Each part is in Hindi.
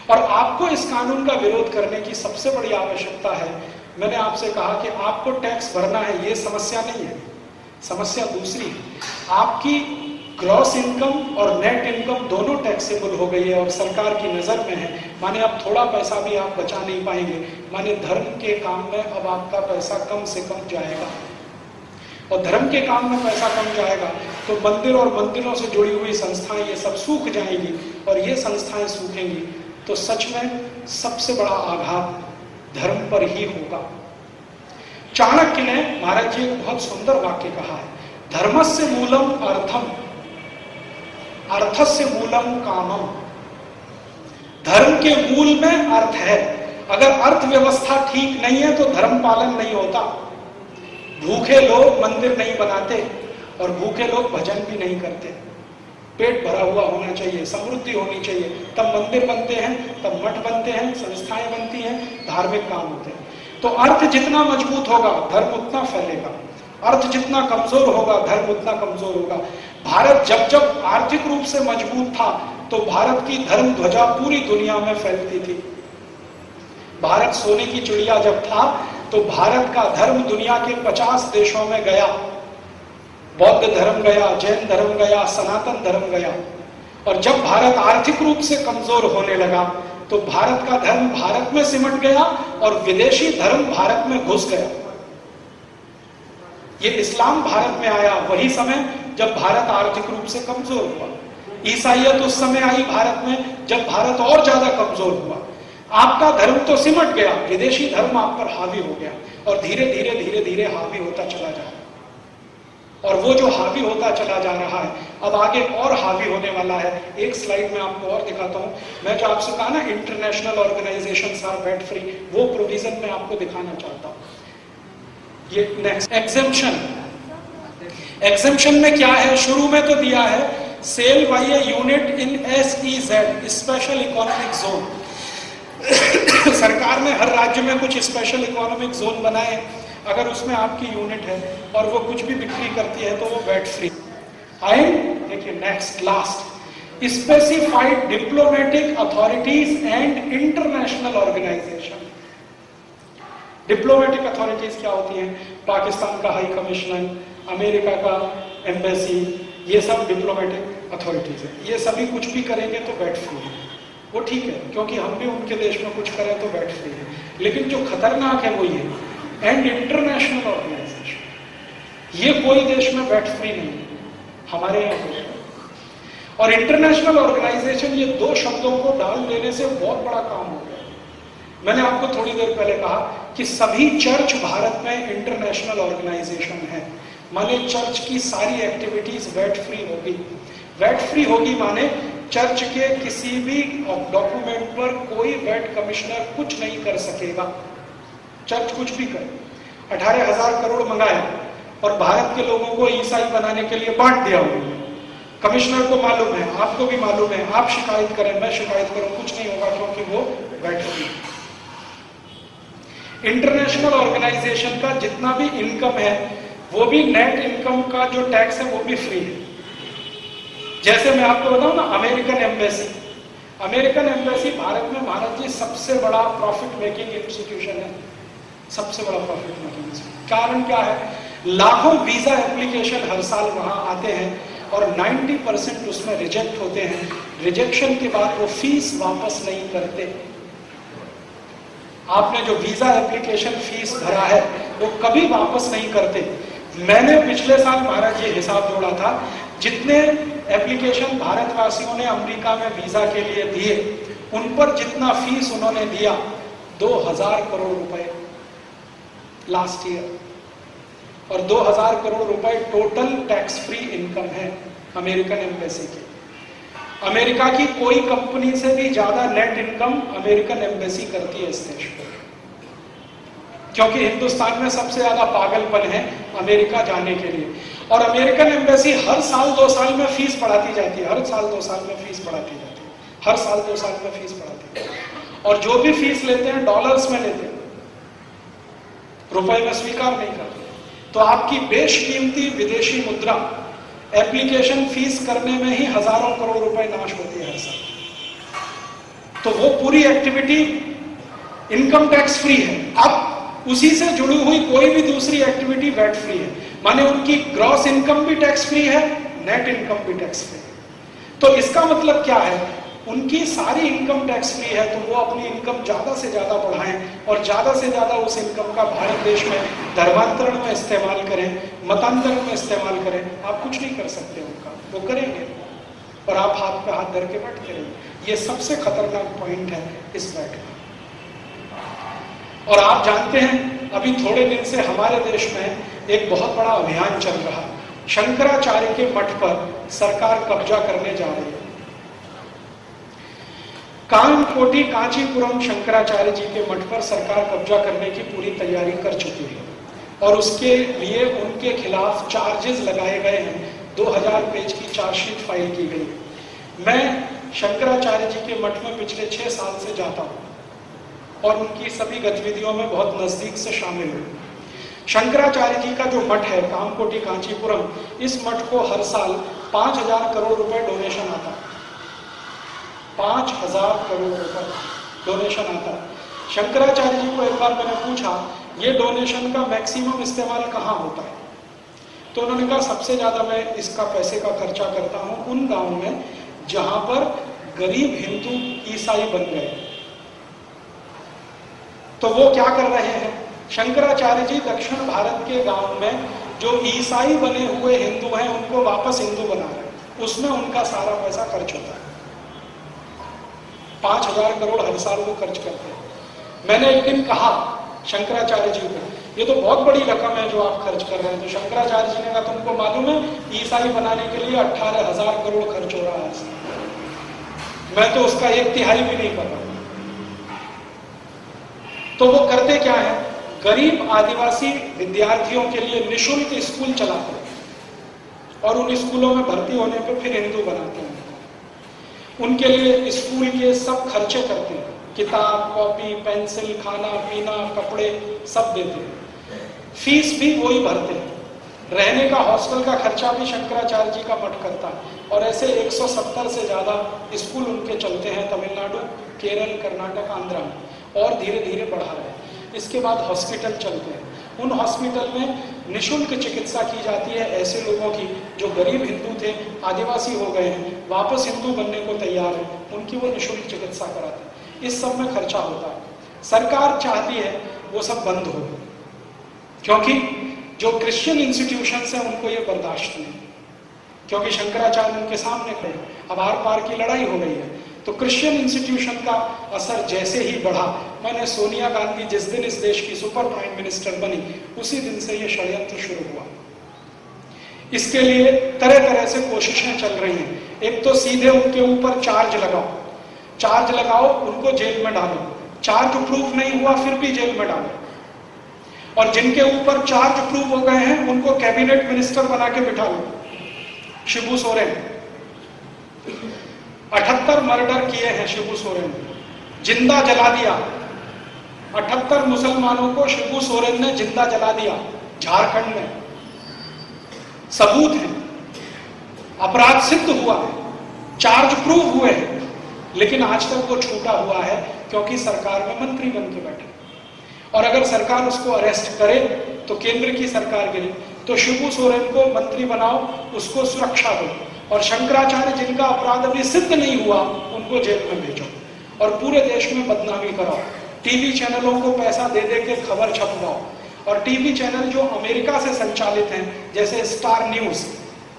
और आपको इस कानून का विरोध करने की सबसे बड़ी आवश्यकता है। मैंने आपसे कहा कि आपको टैक्स भरना है, ये समस्या नहीं है, समस्या दूसरी है। आपकी ग्रॉस इनकम और नेट इनकम दोनों टैक्सेबल हो गई है और सरकार की नजर में है। माने अब थोड़ा पैसा भी आप बचा नहीं पाएंगे, माने धर्म के काम में अब आपका पैसा कम से कम जाएगा, और धर्म के काम में पैसा कम जाएगा तो मंदिर और मंदिरों से जुड़ी हुई संस्थाएं ये सब सूख जाएंगी, और ये संस्थाएं सूखेंगी तो सच में सबसे बड़ा आघात धर्म पर ही होगा। चाणक्य ने, महाराज जी, एक बहुत सुंदर वाक्य कहा है, धर्मस्य मूलम अर्थम, अर्थस्य मूलम कामम। धर्म के मूल में अर्थ है। अगर अर्थव्यवस्था ठीक नहीं है तो धर्म पालन नहीं होता। भूखे लोग मंदिर नहीं बनाते और भूखे लोग भजन भी नहीं करते। पेट भरा हुआ होना चाहिए, समृद्धि होनी चाहिए, तब मंदिर बनते हैं, तब मठ बनते हैं, संस्थाएं बनती हैं, धार्मिक काम होते हैं। तो अर्थ जितना मजबूत होगा धर्म उतना फैलेगा, अर्थ जितना कमजोर होगा धर्म उतना कमजोर होगा। भारत जब जब आर्थिक रूप से मजबूत था तो भारत की धर्म ध्वजा पूरी दुनिया में फैलती थी। भारत सोने की चिड़िया जब था तो भारत का धर्म दुनिया के 50 देशों में गया। बौद्ध धर्म गया, जैन धर्म गया, सनातन धर्म गया। और जब भारत आर्थिक रूप से कमजोर होने लगा तो भारत का धर्म भारत में सिमट गया और विदेशी धर्म भारत में घुस गया। ये इस्लाम भारत में आया वही समय जब भारत आर्थिक रूप से कमजोर हुआ। ईसाइयत उस समय आई भारत में जब भारत और ज्यादा कमजोर हुआ। आपका धर्म तो सिमट गया, विदेशी धर्म आप पर हावी हो गया और धीरे धीरे धीरे धीरे हावी होता चला जा रहा। और वो जो हावी होता चला जा रहा है अब आगे और हावी होने वाला है। एक स्लाइड में आपको और दिखाता हूं। मैं जो आपसे कहा ना international organisations are VAT free, वो प्रोविजन में आपको दिखाना चाहता हूं। ये नेक्स्ट एग्जेम्पशन, एग्जेम्पशन में क्या है? शुरू में तो दिया है sale by a unit in SEZ, special economic zone. सरकार ने हर राज्य में कुछ स्पेशल इकोनॉमिक जोन बनाए। अगर उसमें आपकी यूनिट है और वो कुछ भी बिक्री करती है तो वो वैट फ्री। आए देखिए next last, specified diplomatic authorities and international organisation. Diplomatic authorities क्या होती हैं? पाकिस्तान का हाई कमिश्नर, अमेरिका का एम्बेसी, ये सब डिप्लोमेटिक अथॉरिटीज है। ये सभी कुछ भी करेंगे तो वैट फ्री है। वो ठीक है क्योंकि हम भी उनके देश में कुछ करें तो वैट फ्री है। लेकिन जो खतरनाक है वो ये एंड इंटरनेशनल ऑर्गेनाइजेशन, ये कोई देश में वैट फ्री नहीं है, हमारे यहाँ हो। और इंटरनेशनल ऑर्गेनाइजेशन, ये दो शब्दों को डाल देने से बहुत बड़ा काम हो गया। मैंने आपको थोड़ी देर पहले कहा कि सभी चर्च भारत में इंटरनेशनल ऑर्गेनाइजेशन है, माने चर्च की सारी एक्टिविटीज वैट फ्री होगी। वैट फ्री होगी माने चर्च के किसी भी डॉक्यूमेंट पर कोई वैट कमिश्नर कुछ नहीं कर सकेगा। चर्च कुछ भी करे, 18,000 करोड़ मंगाया और भारत के लोगों को ईसाई बनाने के लिए बांट दिया उन्होंने। कमिश्नर को मालूम है, आपको भी मालूम है, आप शिकायत करें, मैं शिकायत करूं, कुछ नहीं होगा क्योंकि वो वैट फ्री। इंटरनेशनल ऑर्गेनाइजेशन का जितना भी इनकम है वो भी नेट इनकम का जो टैक्स है वो भी फ्री है। जैसे मैं आपको बताऊं ना, American embassy, American embassy Bharat में महाराज जी सबसे बड़ा प्रॉफिट मेकिंग इंस्टीट्यूशन है, सबसे बड़ा प्रॉफिट मेकिंग इंस्टीट्यूशन। कारण क्या है? लाखों वीजा एप्लीकेशन हर साल वहां आते हैं और 90% उसमें रिजेक्ट होते हैं। रिजेक्शन के बाद वो फीस वापस नहीं करते। आपने जो वीजा एप्लीकेशन फीस भरा है वो कभी वापस नहीं करते। मैंने पिछले साल महाराज ये हिसाब जोड़ा था, जितने एप्लीकेशन भारतवासियों ने अमेरिका में वीजा के लिए दिए उन पर जितना फीस उन्होंने दिया 2000 करोड़ रुपए लास्ट ईयर, और 2000 करोड़ रुपए टोटल टैक्स फ्री इनकम है अमेरिकन एम्बेसी की। अमेरिका की कोई कंपनी से भी ज्यादा नेट इनकम अमेरिकन एम्बेसी करती है इस देश में, क्योंकि हिंदुस्तान में सबसे ज्यादा पागलपन है अमेरिका जाने के लिए। और अमेरिकन एम्बेसी हर साल 2 साल में फीस बढ़ाती जाती है, हर साल 2 साल में फीस बढ़ाती जाती है, हर साल 2 साल में फीस बढ़ाती है। और जो भी फीस लेते हैं डॉलर्स में लेते हैं, रुपए में स्वीकार नहीं करते। तो आपकी बेशकीमती विदेशी मुद्रा एप्लीकेशन फीस करने में ही हजारों करोड़ रुपए नाश होती है हर साल। तो वो पूरी एक्टिविटी इनकम टैक्स फ्री है। अब उसी से जुड़ी हुई कोई भी दूसरी एक्टिविटी वैट फ्री है, माने उनकी ग्रॉस इनकम भी टैक्स फ्री है, नेट इनकम भी टैक्स फ्री है। तो इसका मतलब क्या है, उनकी सारी इनकम टैक्स फ्री है, तो वो अपनी इनकम ज्यादा से ज्यादा बढ़ाएं और ज्यादा से ज्यादा उस इनकम का भारत देश में धर्मांतरण में इस्तेमाल करें, मतांतरण में इस्तेमाल करें। आप कुछ नहीं कर सकते उनका, वो करेंगे और आप हाथ पे हाथ धर के बैठते रहेंगे। ये सबसे खतरनाक पॉइंट है इस वैट का। और आप जानते हैं अभी थोड़े दिन से हमारे देश में एक बहुत बड़ा अभियान चल रहा, शंकराचार्य के मठ पर सरकार कब्जा करने जा रही है। कानकोटी कांचीपुरम शंकराचार्य जी के मठ पर सरकार कब्जा करने की पूरी तैयारी कर चुकी है और उसके लिए उनके खिलाफ चार्जेस लगाए गए हैं। 2000 पेज की चार्जशीट फाइल की गई। मैं शंकराचार्य जी के मठ में पिछले 6 साल से जाता हूं और उनकी सभी गतिविधियों में बहुत नजदीक से शामिल हूं। शंकराचार्य जी का जो मठ है कामकोटी कांचीपुरम, इस मठ को हर साल 5000 करोड़ रुपए डोनेशन आता है। 5000 करोड़ रुपए डोनेशन आता है। शंकराचार्य जी को एक बार मैंने पूछा, ये डोनेशन का मैक्सिमम इस्तेमाल कहाँ होता है? तो उन्होंने कहा सबसे ज्यादा मैं इसका पैसे का खर्चा करता हूं उन गांव में जहां पर गरीब हिंदू ईसाई बन गए। तो वो क्या कर रहे हैं, शंकराचार्य जी दक्षिण भारत के गांव में जो ईसाई बने हुए हिंदू हैं उनको वापस हिंदू बना रहे हैं, उसमें उनका सारा पैसा खर्च होता है। 5000 करोड़ हर साल वो खर्च करते हैं। मैंने एक दिन कहा शंकराचार्य जी को, ये तो बहुत बड़ी रकम है जो आप खर्च कर रहे हैं। तो शंकराचार्य जी ने कहा तुमको मालूम है ईसाई बनाने के लिए 18,000 करोड़ खर्च हो रहा है, मैं तो उसका 1/3 भी नहीं कर रहा। तो वो करते क्या है, गरीब आदिवासी विद्यार्थियों के लिए निःशुल्क स्कूल चलाते हैं और उन स्कूलों में भर्ती होने पर फिर हिंदू बनाते हैं। उनके लिए स्कूल के सब खर्चे करते हैं, किताब, कॉपी, पेंसिल, खाना पीना, कपड़े सब देते हैं। फीस भी वही भरते हैं। रहने का हॉस्टल का खर्चा भी शंकराचार्य जी का मठ करता है। और ऐसे 170 से ज्यादा स्कूल उनके चलते हैं तमिलनाडु, केरल, कर्नाटक, आंध्रा में, और धीरे धीरे बढ़ा रहे हैं। इसके बाद हॉस्पिटल चलते हैं। उन हॉस्पिटल में निःशुल्क चिकित्सा की जाती है ऐसे लोगों की जो गरीब हिंदू थे, आदिवासी हो गए हैं, वापस हिंदू बनने को तैयार है, उनकी वो निःशुल्क चिकित्सा कराते हैं। इस सब में खर्चा होता है। सरकार चाहती है वो सब बंद हो, क्योंकि जो क्रिश्चियन इंस्टीट्यूशंस हैं उनको ये बर्दाश्त नहीं, क्योंकि शंकराचार्य उनके सामने खड़े, अब आर पार की लड़ाई हो गई है। तो क्रिश्चियन इंस्टीट्यूशन का असर जैसे ही बढ़ा, मैंने सोनिया गांधी जिस दिन इस देश की सुपर प्राइम मिनिस्टर बनी, उसी दिन से ये षड्यंत्र शुरू हुआ। इसके लिए तरह तरह से कोशिशें चल रही हैं। एक तो सीधे उनके ऊपर चार्ज लगाओ, उनको जेल में डालो, चार्ज प्रूफ नहीं हुआ फिर भी जेल में डालो, और जिनके ऊपर चार्ज प्रूफ हो गए हैं उनको कैबिनेट मिनिस्टर बना के बिठा लो। शिबू सोरेन 78 मर्डर किए हैं शिबू सोरेन ने, जिंदा जला दिया। 78 मुसलमानों को शिबू सोरेन ने जिंदा जला दिया झारखंड में। सबूत है, अपराध सिद्ध हुआ है, चार्ज प्रूफ हुए हैं, लेकिन आज तक वो छूटा हुआ है क्योंकि सरकार में मंत्री बन के बैठे। और अगर सरकार उसको अरेस्ट करे तो केंद्र की सरकार गिरे, तो शिबू सोरेन को मंत्री बनाओ, उसको सुरक्षा दो, और शंकराचार्य जिनका अपराध अभी सिद्ध नहीं हुआ उनको जेल में भेजो और पूरे देश में बदनामी कराओ। टीवी चैनलों को पैसा दे दे के खबर छपवाओ, और टीवी चैनल जो अमेरिका से संचालित हैं जैसे स्टार न्यूज,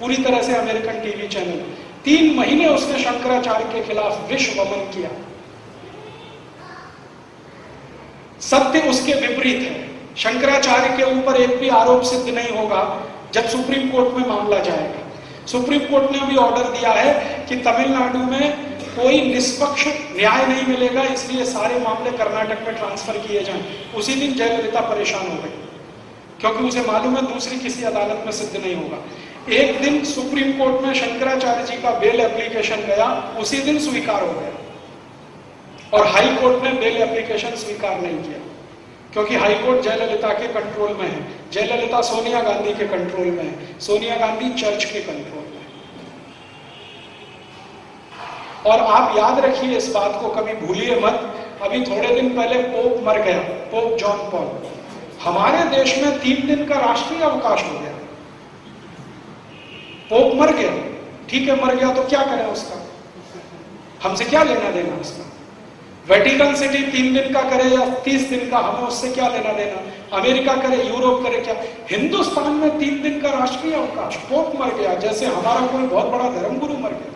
पूरी तरह से अमेरिकन टीवी चैनल, 3 महीने उसने शंकराचार्य के खिलाफ विश्व वमन किया। सत्य उसके विपरीत है। शंकराचार्य के ऊपर एक भी आरोप सिद्ध नहीं होगा जब सुप्रीम कोर्ट में मामला जाएगा। सुप्रीम कोर्ट ने अभी ऑर्डर दिया है कि तमिलनाडु में कोई निष्पक्ष न्याय नहीं मिलेगा, इसलिए सारे मामले कर्नाटक में ट्रांसफर किए जाएं। उसी दिन जयललिता परेशान हो गई क्योंकि उसे मालूम है दूसरी किसी अदालत में सिद्ध नहीं होगा। एक दिन सुप्रीम कोर्ट में शंकराचार्य जी का बेल एप्लीकेशन गया, उसी दिन स्वीकार हो गया, और हाई कोर्ट ने बेल एप्लीकेशन स्वीकार नहीं किया क्योंकि हाई कोर्ट जयललिता के कंट्रोल में है। जयललिता सोनिया गांधी के कंट्रोल में है, सोनिया गांधी चर्च के कंट्रोल में है। और आप याद रखिए इस बात को, कभी भूलिए मत, अभी थोड़े दिन पहले पोप मर गया, पोप जॉन पॉल। हमारे देश में 3 दिन का राष्ट्रीय अवकाश हो गया। पोप मर गया, ठीक है, मर गया तो क्या करें उसका, हमसे क्या लेना देना उसका। वेटिकन सिटी 3 दिन का करे या 30 दिन का, हमें उससे क्या लेना देना। अमेरिका करे, यूरोप करे, क्या। हिंदुस्तान में 3 दिन का राष्ट्रीय अवकाश, पोप मर गया, जैसे हमारा कोई बहुत बड़ा धर्मगुरु मर गया।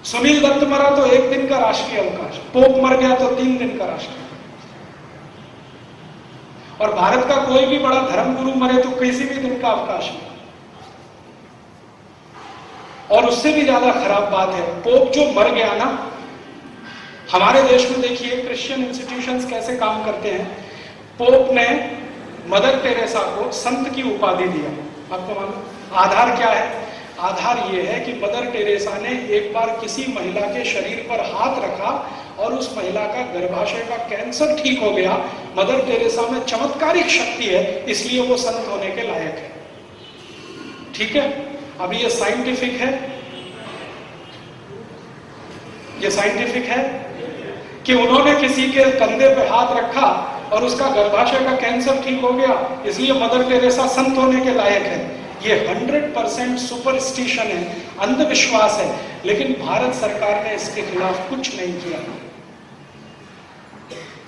सुनील दत्त मरा तो 1 दिन का राष्ट्रीय अवकाश, पोप मर गया तो 3 दिन का राष्ट्रीय। और भारत का कोई भी बड़ा धर्मगुरु मरे तो किसी भी दिन का अवकाश नहीं। और उससे भी ज्यादा खराब बात है, पोप जो मर गया ना, हमारे देश में देखिए क्रिश्चियन इंस्टीट्यूशंस कैसे काम करते हैं। पोप ने मदर टेरेसा को संत की उपाधि दिया। आपको मालूम आधार क्या है? आधार यह है कि मदर टेरेसा ने एक बार किसी महिला के शरीर पर हाथ रखा और उस महिला का गर्भाशय का कैंसर ठीक हो गया। मदर टेरेसा में चमत्कारिक शक्ति है, इसलिए वो संत होने के लायक है। ठीक है, अभी ये साइंटिफिक है, ये साइंटिफिक है कि उन्होंने किसी के कंधे पे हाथ रखा और उसका गर्भाशय का कैंसर ठीक हो गया, इसलिए मदर टेरेसा संत होने के लायक है। ये 100% सुपरस्टिशन है, अंधविश्वास है, लेकिन भारत सरकार ने इसके खिलाफ कुछ नहीं किया।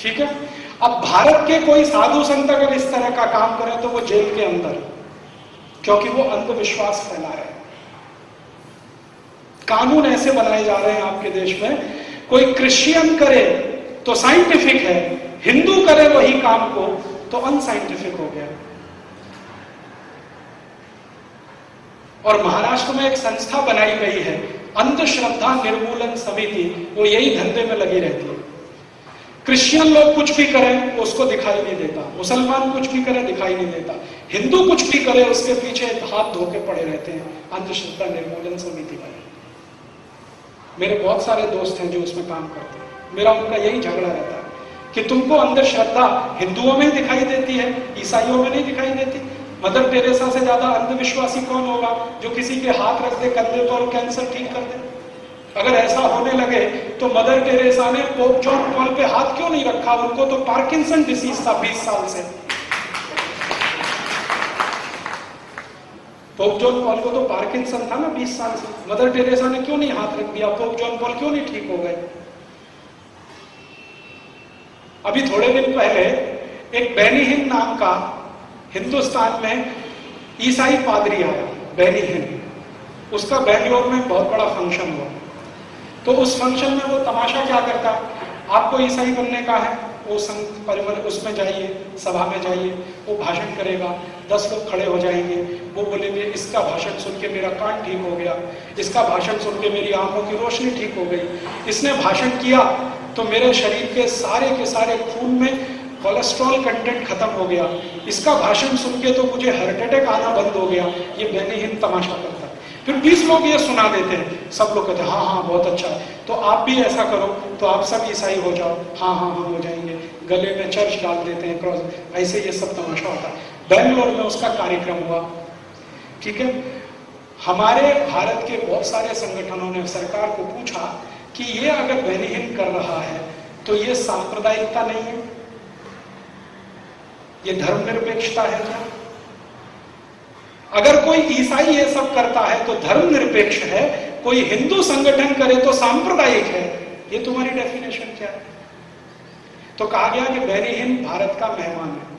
ठीक है, अब भारत के कोई साधु संत अगर इस तरह का काम करें तो वो जेल के अंदर, क्योंकि वो अंधविश्वास फैला रहे हैं। कानून ऐसे बनाए जा रहे हैं आपके देश में, कोई क्रिश्चियन करे तो साइंटिफिक है, हिंदू करे वही काम को तो अनसाइंटिफिक हो गया। और महाराष्ट्र में एक संस्था बनाई गई है, अंधश्रद्धा निर्मूलन समिति, वो यही धंधे में लगी रहती है। क्रिश्चियन लोग कुछ भी करें उसको दिखाई नहीं देता, मुसलमान कुछ भी करे दिखाई नहीं देता, हिंदू कुछ भी करे उसके पीछे हाथ धो के पड़े रहते हैं अंधश्रद्धा निर्मूलन समिति वाले। मेरे बहुत सारे दोस्त हैं जो उसमें काम करते हैं, मेरा उनका यही झगड़ा रहता है कि तुमको अंधश्रद्धा हिंदुओं में दिखाई देती है, ईसाइयों में नहीं दिखाई देती। मदर टेरेसा से ज्यादा अंधविश्वासी कौन होगा जो किसी के हाथ रख दे कंधे पर और कैंसर ठीक कर दे? अगर ऐसा होने लगे तो मदर टेरेसा ने पोप जॉन पॉल पे हाथ क्यों नहीं रखा? उनको तो पार्किंसन डिसीज था 20 साल से। पोप जॉन पॉल को तो पार्किंसन था ना 20 साल से। मदर टेरेसा ने क्यों नहीं हाथ रख दिया? पोप जॉन पॉल क्यों नहीं ठीक हो गए? अभी थोड़े दिन पहले एक बेनी हिन नाम का हिंदुस्तान में ईसाई पादरी आया, बेनी हिन। उसका बेंगलोर में बहुत बड़ा फंक्शन हुआ। तो उस फंक्शन में वो तमाशा क्या करता, आपको ईसाई बनने का है, वो संत परिवार उसमें जाइए, सभा में जाइए, वो भाषण करेगा, 10 लोग खड़े हो जाएंगे, वो बोलेंगे इसका भाषण सुन के मेरा कान ठीक हो गया, इसका भाषण सुन के मेरी आंखों की रोशनी ठीक हो गई, इसने भाषण किया तो मेरे शरीर के सारे खून में कोलेस्ट्रॉल कंटेंट खत्म हो गया, इसका भाषण सुन के तो मुझे हार्ट अटैक आना बंद हो गया। ये बेनी हिन तमाशा करता है। फिर 20 लोग ये सुना देते हैं, सब लोग कहते हैं हाँ हाँ बहुत अच्छा है, तो आप भी ऐसा करो तो आप सब ईसाई हो जाओ। हाँ हाँ हाँ हो जाएंगे, गले में चर्च डाल देते हैं, क्रॉस, ऐसे ये सब तमाशा होता है। बेंगलोर में उसका कार्यक्रम हुआ। ठीक है, हमारे भारत के बहुत सारे संगठनों ने सरकार को पूछा कि ये अगर बेनी हिन कर रहा है तो ये सांप्रदायिकता नहीं है, ये धर्मनिरपेक्षता है क्या? अगर कोई ईसाई ये सब करता है तो धर्मनिरपेक्ष है, कोई हिंदू संगठन करे तो सांप्रदायिक है, ये तुम्हारी डेफिनेशन क्या है? तो कहा गया कि बेनी हिन भारत का मेहमान है।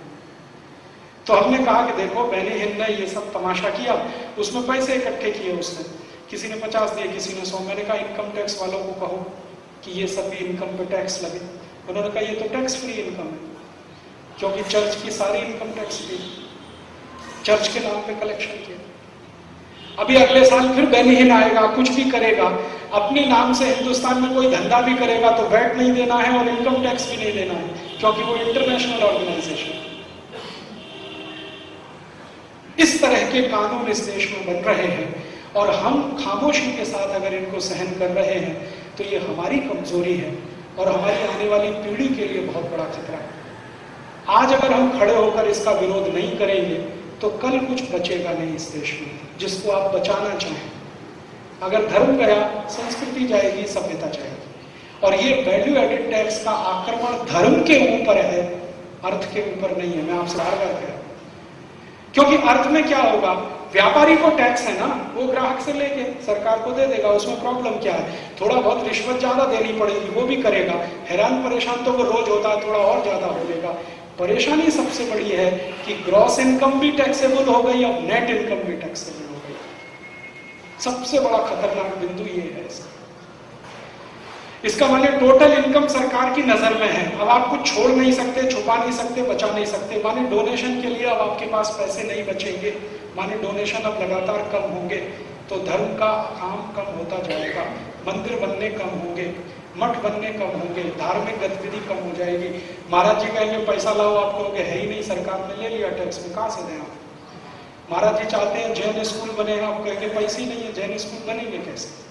तो हमने कहा कि देखो बेनी हिन ने ये सब तमाशा किया, उसमें पैसे इकट्ठे किए उसने, किसी ने 50 दिए, किसी ने 100। मैंने कहा इनकम टैक्स वालों को कहो कि ये सब भी इनकम पे टैक्स लगे। उन्होंने कहा ये तो टैक्स फ्री इनकम है, क्योंकि चर्च की सारी इनकम टैक्स फ्री, चर्च के नाम पे कलेक्शन किया। अभी अगले साल फिर बेनी हिन आएगा, कुछ भी करेगा, अपने नाम से हिंदुस्तान में कोई धंधा भी करेगा तो वैट नहीं देना है और इनकम टैक्स भी नहीं देना है, क्योंकि वो इंटरनेशनल ऑर्गेनाइजेशन है। इस तरह के कानून इस देश में बन रहे हैं और हम खामोशी के साथ अगर इनको सहन कर रहे हैं तो ये हमारी कमजोरी है और हमारी आने वाली पीढ़ी के लिए बहुत बड़ा खतरा है। आज अगर हम खड़े होकर इसका विरोध नहीं करेंगे तो कल कुछ बचेगा नहीं इस देश में, जिसको आप बचाना चाहें। अगर धर्म गया, संस्कृति जाएगी, सभ्यता जाएगी। और ये वैल्यू एडेड टैक्स का आक्रमण धर्म के ऊपर है, अर्थ के ऊपर नहीं है। मैं आपसे बार बार कह रहा हूं, क्योंकि अर्थ में क्या होगा, व्यापारी को टैक्स है ना, वो ग्राहक से लेके सरकार को दे देगा, उसमें प्रॉब्लम क्या है? थोड़ा बहुत रिश्वत ज्यादा देनी पड़ेगी, वो भी करेगा। हैरान परेशान तो वो रोज होता है, थोड़ा और ज्यादा हो जाएगा। परेशानी सबसे बड़ी है कि ग्रॉस इनकम भी टैक्सेबल हो गई, अब नेट इनकम भी टैक्सेबल हो गई। सबसे बड़ा खतरनाक बिंदु ये है इसका माने टोटल इनकम सरकार की नजर में है। अब आप कुछ छोड़ नहीं सकते, छुपा नहीं सकते, बचा नहीं सकते। माने डोनेशन के लिए अब आपके पास पैसे नहीं बचेंगे, माने डोनेशन अब लगातार कम होंगे, तो धर्म का काम कम होता जाएगा, मंदिर बनने कम होंगे, मठ बनने कम होंगे, धार्मिक गतिविधि कम हो जाएगी। महाराज जी कहेंगे पैसा लाओ, आप कहोगे है ही नहीं, सरकार ने ले लिया टैक्स में, कहां से दें आप? महाराज जी चाहते हैं जैन स्कूल बने, आप कहेंगे पैसे ही नहीं है, जैन स्कूल बनेंगे कैसे?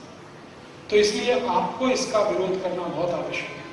तो इसलिए आपको इसका विरोध करना बहुत आवश्यक है।